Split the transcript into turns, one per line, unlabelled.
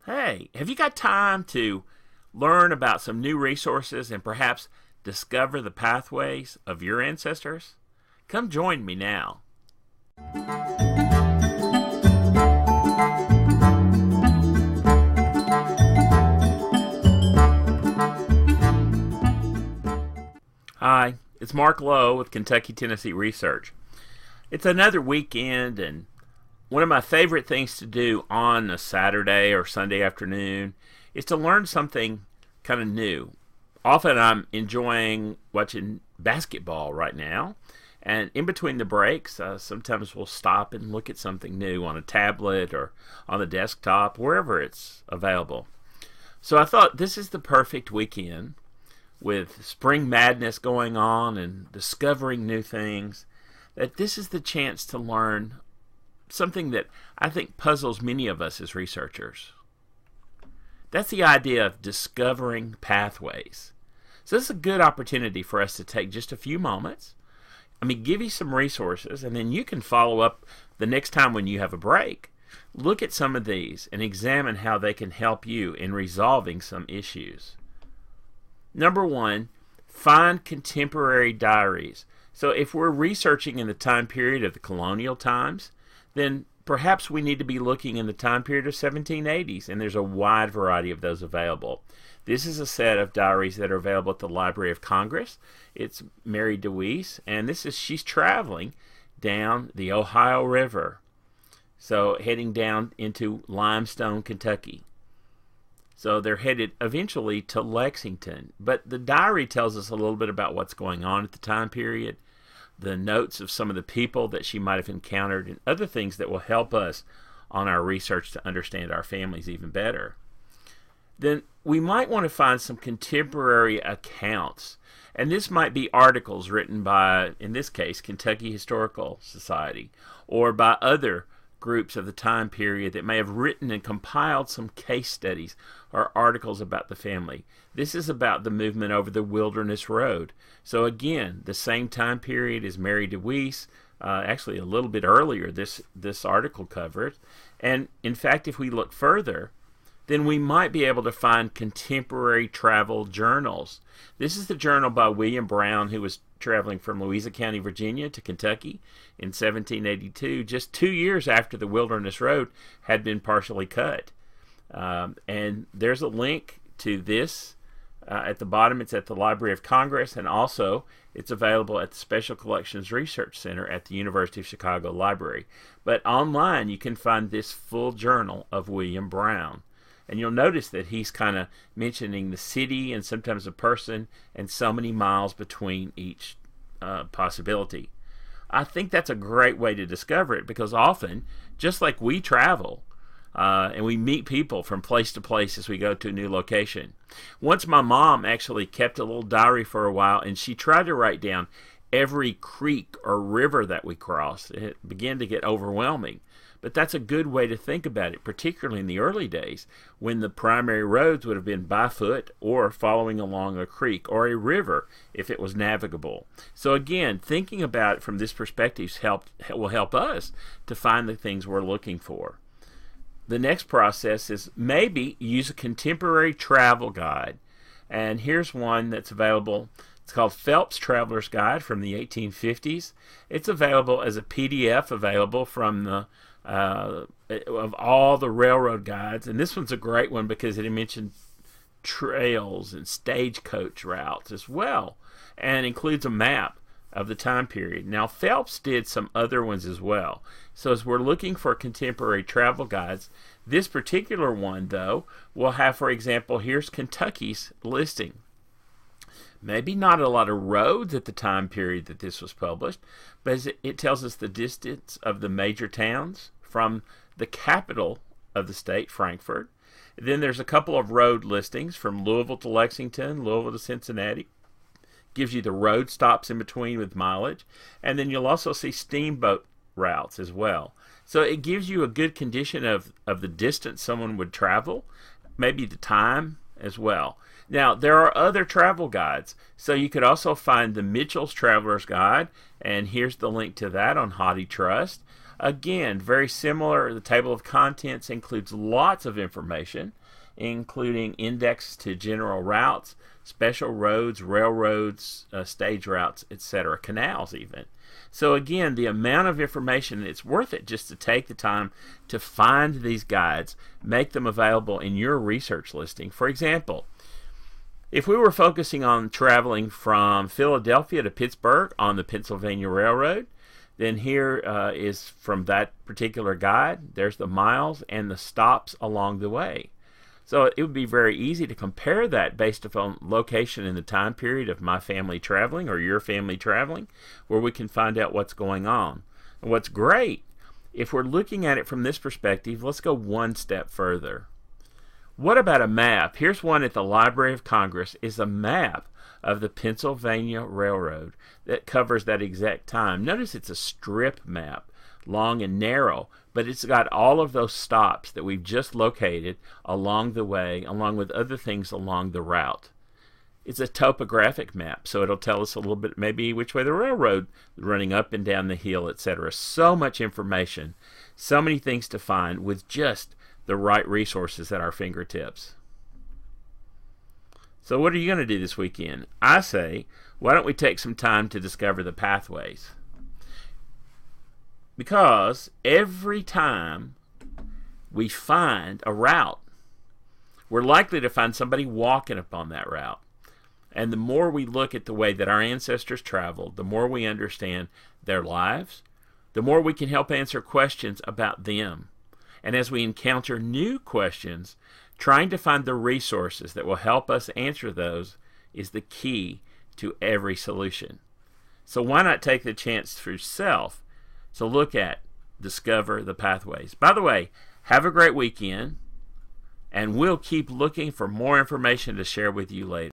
Hey, have you got time to learn about some new resources and perhaps discover the pathways of your ancestors? Come join me now. Hi, it's Mark Lowe with Kentucky Tennessee Research. It's another weekend, and one of my favorite things to do on a Saturday or Sunday afternoon is to learn something kind of new. Often I'm enjoying watching basketball right now, and in between the breaks, sometimes we'll stop and look at something new on a tablet or on the desktop, wherever it's available. So I thought this is the perfect weekend with spring madness going on and discovering new things, that this is the chance to learn something that I think puzzles many of us as researchers. That's the idea of discovering pathways. So this is a good opportunity for us to take just a few moments. Give you some resources, and then you can follow up the next time when you have a break. Look at some of these and examine how they can help you in resolving some issues. Number one, find contemporary diaries. So if we're researching in the time period of the colonial times, then perhaps we need to be looking in the time period of 1780s, and there's a wide variety of those available. This is a set of diaries that are available at the Library of Congress. It's Mary DeWeese, and she's traveling down the Ohio River, so heading down into Limestone, Kentucky. So they're headed eventually to Lexington. But the diary tells us a little bit about what's going on at the time period, the notes of some of the people that she might have encountered, and other things that will help us on our research to understand our families even better. Then we might want to find some contemporary accounts. And this might be articles written by, in this case, Kentucky Historical Society, or by other groups of the time period that may have written and compiled some case studies or articles about the family. This is about the movement over the Wilderness Road. So again, the same time period as Mary DeWeese, actually a little bit earlier this article covered. And in fact, if we look further, then we might be able to find contemporary travel journals. This is the journal by William Brown, who was traveling from Louisa County, Virginia to Kentucky in 1782, just 2 years after the Wilderness Road had been partially cut. And there's a link to this at the bottom. It's at the Library of Congress, and also it's available at the Special Collections Research Center at the University of Chicago Library. But online you can find this full journal of William Brown. And you'll notice that he's kind of mentioning the city and sometimes a person and so many miles between each possibility. I think that's a great way to discover it, because often, just like we travel and we meet people from place to place as we go to a new location. Once my mom actually kept a little diary for a while, and she tried to write down every creek or river that we crossed. It began to get overwhelming. But that's a good way to think about it, particularly in the early days when the primary roads would have been by foot or following along a creek or a river if it was navigable. So again, thinking about it from this perspective will help us to find the things we're looking for. The next process is maybe use a contemporary travel guide. And here's one that's available. It's called Phelps Traveler's Guide from the 1850s. It's available as a PDF, available from the of all the railroad guides, and this one's a great one because it mentioned trails and stagecoach routes as well, and includes a map of the time period. Now Phelps did some other ones as well, so as we're looking for contemporary travel guides, this particular one though will have, for example, here's Kentucky's listing. Maybe not a lot of roads at the time period that this was published, but it tells us the distance of the major towns from the capital of the state, Frankfort. Then there's a couple of road listings from Louisville to Lexington, Louisville to Cincinnati. Gives you the road stops in between with mileage. And then you'll also see steamboat routes as well. So it gives you a good condition of the distance someone would travel, maybe the time as well. Now, there are other travel guides, so you could also find the Mitchell's Traveler's Guide, and here's the link to that on HathiTrust. Again, very similar. The table of contents includes lots of information, including index to general routes, special roads, railroads, stage routes, etc., canals even. So again, the amount of information, it's worth it just to take the time to find these guides, make them available in your research listing. For example, if we were focusing on traveling from Philadelphia to Pittsburgh on the Pennsylvania Railroad, then here is from that particular guide. There's the miles and the stops along the way. So it would be very easy to compare that based upon location in the time period of my family traveling or your family traveling, where we can find out what's going on. And what's great, if we're looking at it from this perspective, let's go one step further. What about a map? Here's one at the Library of Congress, is a map of the Pennsylvania Railroad that covers that exact time. Notice it's a strip map, long and narrow, but it's got all of those stops that we've just located along the way, along with other things along the route. It's a topographic map, so it'll tell us a little bit maybe which way the railroad running up and down the hill, etc. So much information, so many things to find with just the right resources at our fingertips. So what are you going to do this weekend? I say, why don't we take some time to discover the pathways? Because every time we find a route, we're likely to find somebody walking upon that route. And the more we look at the way that our ancestors traveled, the more we understand their lives, the more we can help answer questions about them. And as we encounter new questions, trying to find the resources that will help us answer those is the key to every solution. So why not take the chance for yourself to look at, discover the pathways? By the way, have a great weekend, and we'll keep looking for more information to share with you later.